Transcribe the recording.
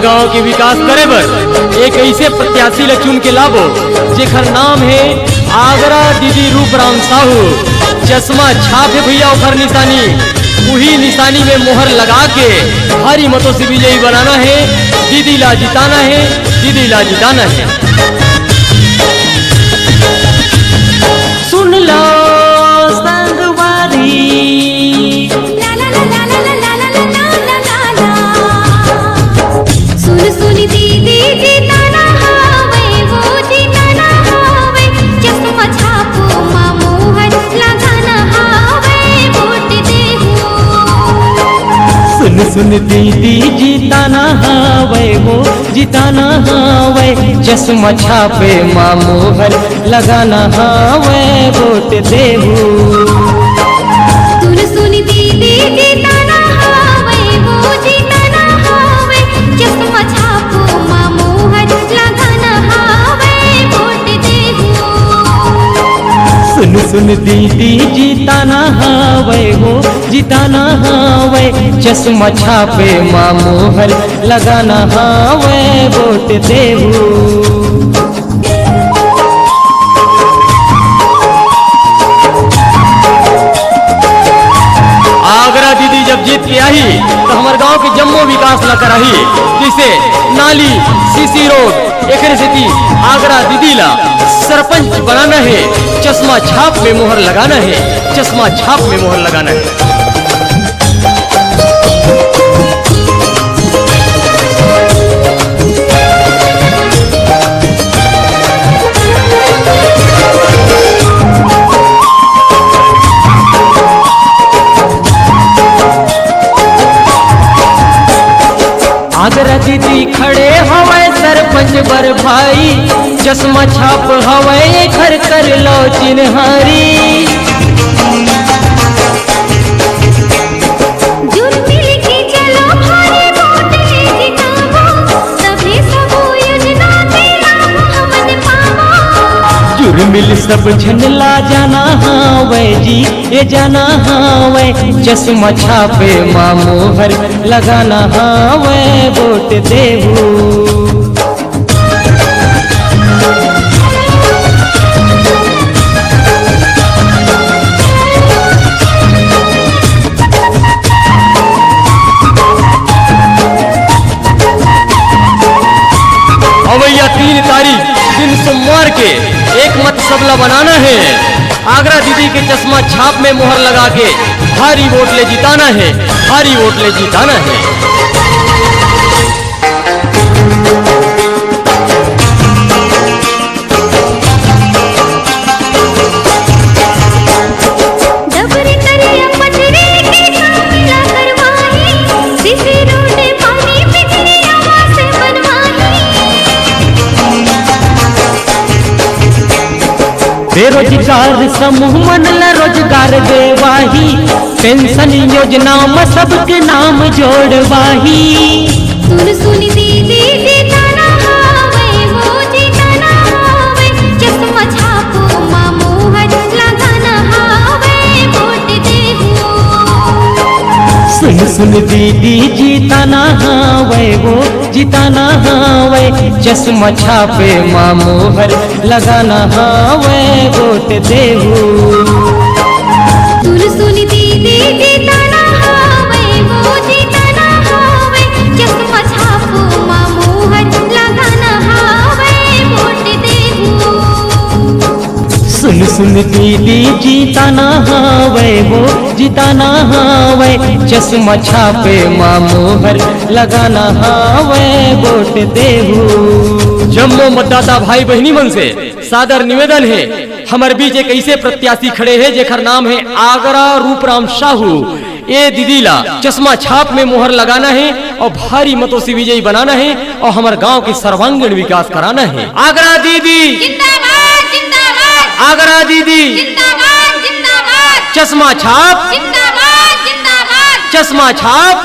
गांव के विकास करे बर एक ऐसे प्रत्याशी ला चुन के लाबो जेकर नाम है आगरा दीदी रूपराम साहू। चश्मा छाप है भैया ओखर निशानी, वही निशानी में मोहर लगा के भारी मतों से विजयी बनाना है। दीदी ला जिताना है, दीदी ला जिताना है। सुन लो संगवारी सुन सुन दीदी जिताना हावे वो जिताना हावे। चश्मा छापो मां मोहर लगाना हावे वोट देहू। सुन सुन दीदी जिताना हावे वो जिताना हावे। चश्मा छापे मां मोहर लगाना हावे वोट देहू। सुन सुन दीदी जिताना हावे वो जिताना हावे। चश्मा छापो मां मोहर लगाना हावे वोट देहू। सुन सुन दीदी जिताना हावे वो जिताना हावे। चश्मा छापे मां मोहर लगाना हावे वोट देहू। आगरा दीदी जब जीत के आई तो हमारे गांव के जम्मो विकास न कराही, जैसे नाली, सीसी रोड, एक स्थिति आगरा दीदी ला सरपंच बनाना है। चश्मा छाप में मोहर लगाना है, चश्मा छाप में मोहर लगाना है। आगरा दीदी खड़े हवे सरपंच बर भाई। चश्मा छाप हवे घर कर लो चिन्हारी। जुट मिल के चलो भारी वोट जितावो। सभी सबो योजना के लाभ हमन पावो। जुर्मिल सब झनला जाना हावे जी ये जाना हावे। चश्मा छापे मां मोहर लगाना हावे वोट देहू। भैया 3 तारीख दिन सोमवार के एक मत सबला बनाना है। आगरा दीदी के चश्मा छाप में मोहर लगा के भारी वोट ले जिताना है, भारी वोट ले जिताना है। डबरी करिया पटरी के कामिला करवाही। सीसी रोड पानी बिजली आवास बनवाही। बेरोजगार समूह मन ला रोजगार देवाही। पेंशन योजना में सबके नाम जोड़वाही। सुन सुन दीदी जिताना हावे वो जिताना हावे। चश्मा छापो मां मोहर लगाना हावे वोट देहू। सुन सुन दीदी जिताना हावे वो जिताना हावे। चश्मा छापे मां मोहर लगाना हावे वोट देहू। सुन सुन दीदी जिताना हावे वो जिताना हावे। चश्मा छापो मां मोहर लगाना हावे वोट देहू। सुन सुन दीदी जिताना हावे वो जिताना हावे। चश्मा छापे मां मोहर लगाना हावे वोट देहू। जम्मो मतदाता भाई बहनी मन से सादर निवेदन है, हमारे बीच एक ऐसे प्रत्याशी खड़े हैं जेकर नाम है आगरा रूपराम साहू। ये दीदी ला चश्मा छाप में मोहर लगाना है और भारी मतों से विजयी बनाना है और हमारे गांव की सर्वांगीण विकास कराना है। आगरा दीदी जिंदाबाद जिंदाबाद। आगरा दीदी जिंदाबाद जिंदाबाद। चश्मा छाप जिंदाबाद जिंदाबाद। चश्मा छाप।